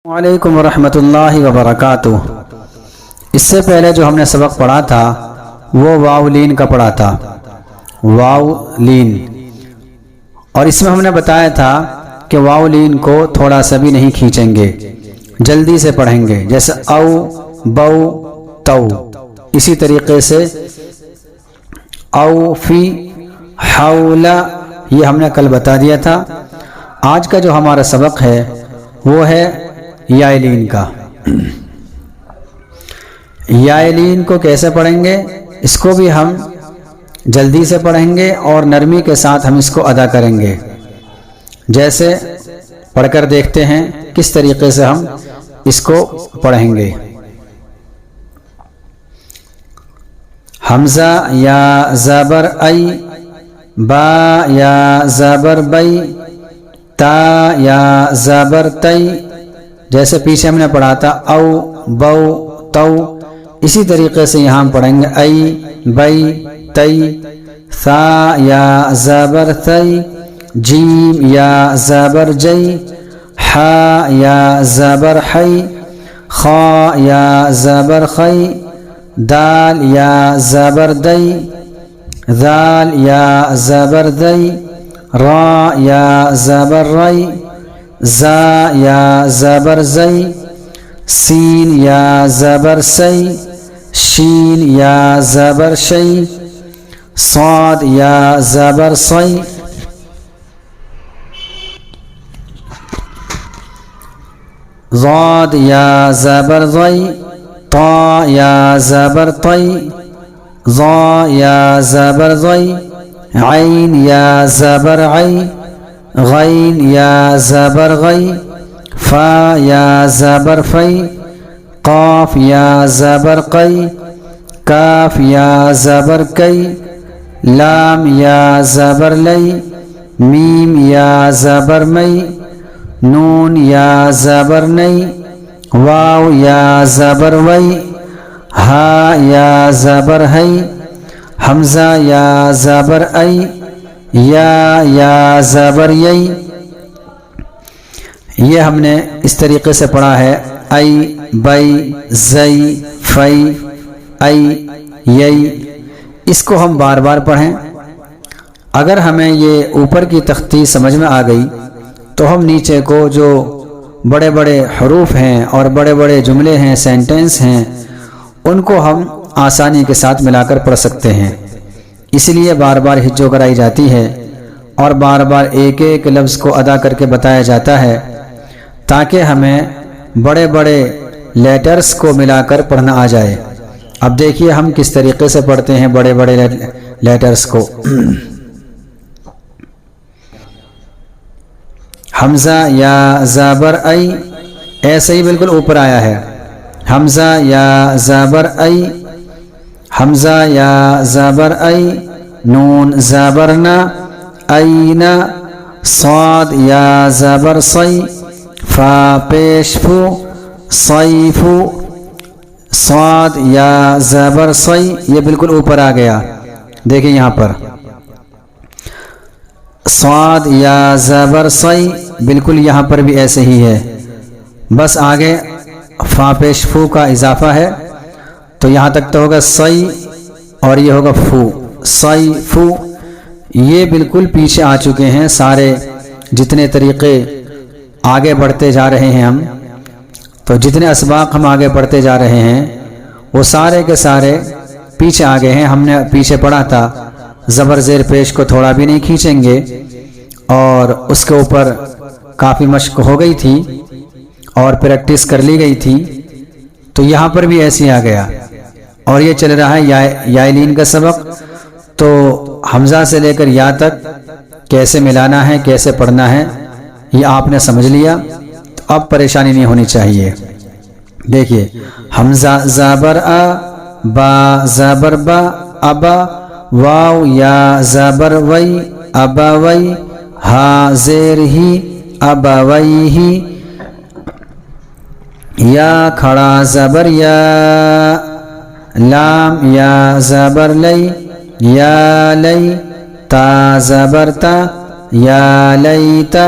وعلیکم ورحمۃ اللہ وبرکاتہ۔ اس سے پہلے جو ہم نے سبق پڑھا تھا وہ واو لین کا پڑھا تھا، واو لین، اور اس میں ہم نے بتایا تھا کہ واو لین کو تھوڑا سا بھی نہیں کھینچیں گے، جلدی سے پڑھیں گے، جیسے او بو تو، اسی طریقے سے او فی حول، یہ ہم نے کل بتا دیا تھا۔ آج کا جو ہمارا سبق ہے وہ ہے یائلین کا۔ یائلین کو کیسے پڑھیں گے، اس کو بھی ہم جلدی سے پڑھیں گے اور نرمی کے ساتھ ہم اس کو ادا کریں گے۔ جیسے پڑھ کر دیکھتے ہیں کس طریقے سے ہم اس کو پڑھیں گے۔ حمزہ یا زبر ای، با یا زبر بئی، تا یا زبر تی، جیسے پیچھے ہم نے پڑھا تھا او بو تو، اسی طریقے سے یہاں پڑھیں گے ای بئی تی، ثا یا زبر ثی، جیم یا زبر جی، حا یا زبر حی، خا یا زبر خی، دال یا زبر دی، ذال یا زبر دی، را یا زبر ری، زا یا زبر زی، سین یا زبر سی، شین یا زبر شی، صاد یا زبر صی، ضاد یا زبر ضی، طا یا زبر طی، ظا یا زبر ضی، عین یا زبر عی، غین یا زبر غی، فا یا زبر فی، قاف یا زبر قی، کاف یا زبر کی، لام یا زبر لی، میم یا زبر می، نون یا زبر نی، واو یا زبر وی، ہا یا زبر ہی، حمزہ یا زبر ای، یا زبر یی۔ یہ ہم نے اس طریقے سے پڑھا ہے، ای بئی زئی فی ای یی۔ اس کو ہم بار بار پڑھیں۔ اگر ہمیں یہ اوپر کی تختی سمجھ میں آ گئی تو ہم نیچے کو جو بڑے بڑے حروف ہیں اور بڑے بڑے جملے ہیں، سینٹنس ہیں، ان کو ہم آسانی کے ساتھ ملا کر پڑھ سکتے ہیں۔ اس لیے بار بار ہجو کرائی جاتی ہے اور بار بار ایک ایک لفظ کو ادا کر کے بتایا جاتا ہے، تاکہ ہمیں بڑے بڑے لیٹرز کو ملا کر پڑھنا آ جائے۔ اب دیکھیے ہم کس طریقے سے پڑھتے ہیں بڑے بڑے لیٹرز کو۔ حمزہ یا زبر ای، ایسے ہی بالکل اوپر آیا ہے، حمزہ یا زبر ای، حمزہ یا زبر ای، نون زبر نا، اینا، صاد یا زبر صی، فا پیش فو، صیفو، صاد یا زبر صی، یہ بالکل اوپر آ گیا، دیکھیں یہاں پر صاد یا زبر صی، بالکل یہاں پر بھی ایسے ہی ہے، بس آگے فا پیش فو کا اضافہ ہے، تو یہاں تک تو ہوگا صی اور یہ ہوگا فو، صی فو۔ یہ بالکل پیچھے آ چکے ہیں سارے، جتنے طریقے آگے بڑھتے جا رہے ہیں ہم، تو جتنے اسباق ہم آگے بڑھتے جا رہے ہیں وہ سارے کے سارے پیچھے آ گئے ہیں۔ ہم نے پیچھے پڑھا تھا زبر زیر پیش کو تھوڑا بھی نہیں کھینچیں گے، اور اس کے اوپر کافی مشق ہو گئی تھی اور پریکٹس کر لی گئی تھی، تو یہاں پر بھی ایسے آ گیا۔ اور یہ چل رہا ہے یائلین کا سبق، تو حمزہ سے لے کر یا تک کیسے ملانا ہے، کیسے پڑھنا ہے، یہ آپ نے سمجھ لیا، تو اب پریشانی نہیں ہونی چاہیے۔ دیکھیے حمزہ زبر آ، با زبر با، ابا، واو یا زبر وی، ابا وی، ہا زیر ہی، ابا وی ہی، یا کھڑا زبر یا، لام یا زبر لی، یا لی، تا زبر تا، یا لیتا،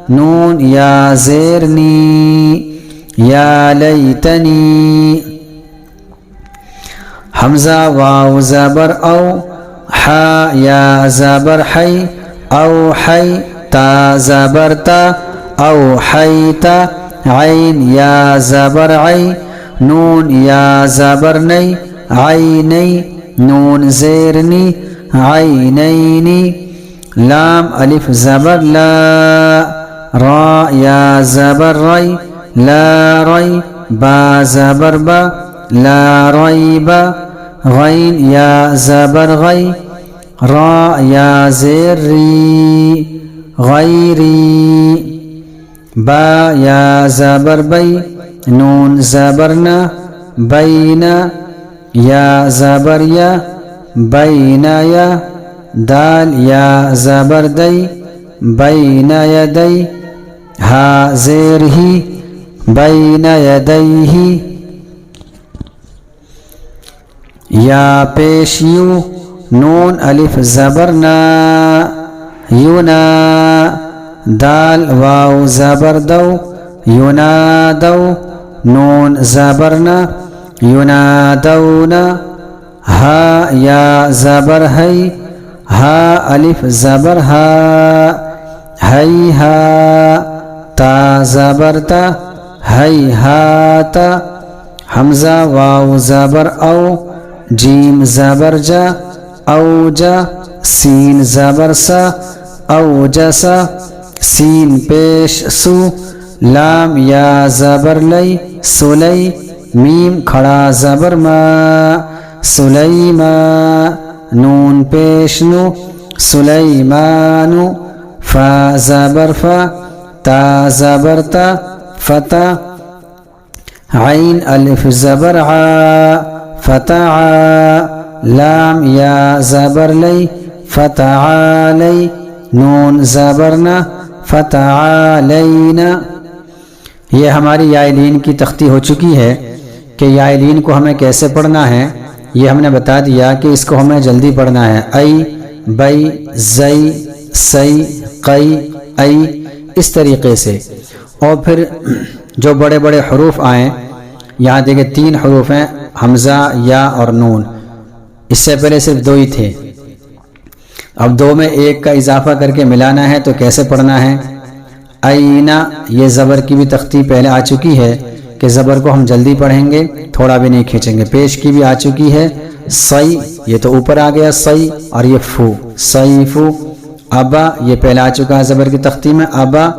نون یا زیر نی، یا لیتنی. حمزہ واو زبر او، حا یا زبر حی، او حی تا زبر تا، او حیتا. عین یا زبر عی، نون یا زبر نی، عینی نون زیر نی، عینینی. لام الف زبر لا، را یا زبر ری، لا ری. با زبر با، لا ریب. غین یا زبر غی، را یا زیر ری، غیری. با یا زبر بی، نون زبر نا، بینا. یا زبر یا، بینا یا. دال یا زبر دی، بینا یدی. ہا زیر ہی، بینا یدیہی. یا پیش یو، نون الف زبر نا، یونا. دال واو زبر دو، ینادو. نون زبر نا، ینادونا. ہا یا زبر ہی، ہا الف زبر ہا، ہیہا. تا زبر تا، ہیہاتا. حمزہ واو زبر او، جیم زبر جا، اوجا. سین زبر سا، اوجسا. سین پیش سو. لام یا زبر لی، سلی. میم کھڑا زبر ما، سلیما. نون پیش نو، سلیمانو. فا زبر فا، تا زبر تا، فتا. عین الف زبر عا، فتعا. لام یا زبر لی، فتعالی. نون زبرنا، فتعالینا. یہ ہماری یائلین کی تختی ہو چکی ہے کہ یائلین کو ہمیں کیسے پڑھنا ہے. یہ ہم نے بتا دیا کہ اس کو ہمیں جلدی پڑھنا ہے. ای، بئی، زئی، سی، قئی، ای، اس طریقے سے. اور پھر جو بڑے بڑے حروف آئیں، یہاں دیکھیں 3 حروف ہیں، حمزہ، یا اور نون. اس سے پہلے صرف 2 ہی تھے. اب 2 میں 1 کا اضافہ کر کے ملانا ہے تو کیسے پڑھنا ہے. اینا، یہ زبر کی بھی تختی پہلے آ چکی ہے کہ زبر کو ہم جلدی پڑھیں گے، تھوڑا بھی نہیں کھینچیں گے. پیش کی بھی آ چکی ہے. سی، یہ تو اوپر آ گیا سی، اور یہ فو، سیفو. ابا، یہ پہلے آ چکا ہے زبر کی تختی میں، ابا.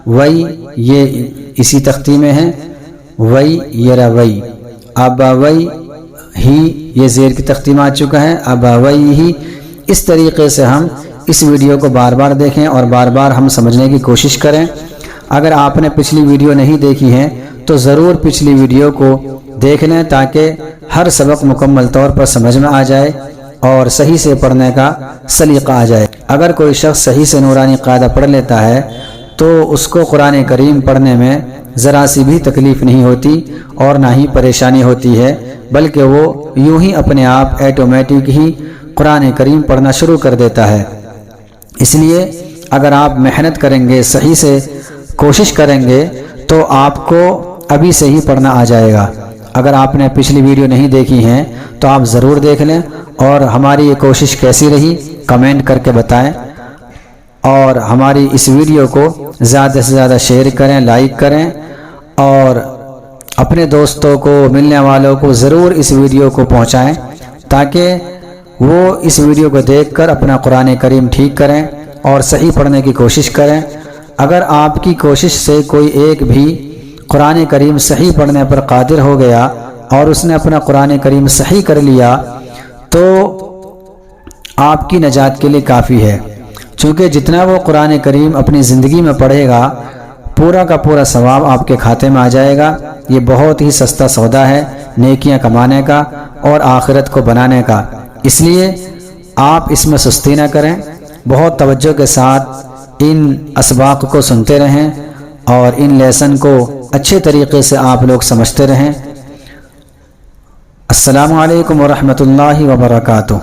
وئی، یہ اسی تختی میں ہے، وئی، یہ روئی. ابا وئی. ہی، یہ زیر کی تختی میں آ چکا ہے، ابا وئی ہی. اس طریقے سے ہم اس ویڈیو کو بار بار دیکھیں اور بار بار ہم سمجھنے کی کوشش کریں. اگر آپ نے پچھلی ویڈیو نہیں دیکھی ہے تو ضرور پچھلی ویڈیو کو دیکھ لیں تاکہ ہر سبق مکمل طور پر سمجھ میں آ جائے اور صحیح سے پڑھنے کا سلیقہ آ جائے. اگر کوئی شخص صحیح سے نورانی قاعدہ پڑھ لیتا ہے تو اس کو قرآن کریم پڑھنے میں ذرا سی بھی تکلیف نہیں ہوتی اور نہ ہی پریشانی ہوتی ہے، بلکہ وہ یوں ہی اپنے آپ ایٹومیٹک ہی قرآن کریم پڑھنا شروع کر دیتا ہے. اس لیے اگر آپ محنت کریں گے، صحیح سے کوشش کریں گے تو آپ کو ابھی سے ہی پڑھنا آ جائے گا. اگر آپ نے پچھلی ویڈیو نہیں دیکھی ہیں تو آپ ضرور دیکھ لیں اور ہماری یہ کوشش کیسی رہی کمنٹ کر کے بتائیں. اور ہماری اس ویڈیو کو زیادہ سے زیادہ شیئر کریں، لائک کریں، اور اپنے دوستوں کو، ملنے والوں کو ضرور اس ویڈیو کو پہنچائیں تاکہ وہ اس ویڈیو کو دیکھ کر اپنا قرآن کریم ٹھیک کریں اور صحیح پڑھنے کی کوشش کریں. اگر آپ کی کوشش سے کوئی ایک بھی قرآن کریم صحیح پڑھنے پر قادر ہو گیا اور اس نے اپنا قرآن کریم صحیح کر لیا تو آپ کی نجات کے لیے کافی ہے. چونکہ جتنا وہ قرآن کریم اپنی زندگی میں پڑھے گا پورا کا پورا ثواب آپ کے کھاتے میں آ جائے گا. یہ بہت ہی سستا سودا ہے نیکیاں کمانے کا اور آخرت کو بنانے کا. اس لیے آپ اس میں سستی نہ کریں، بہت توجہ کے ساتھ ان اسباق کو سنتے رہیں اور ان لیسن کو اچھے طریقے سے آپ لوگ سمجھتے رہیں. السلام علیکم ورحمۃ اللہ وبرکاتہ.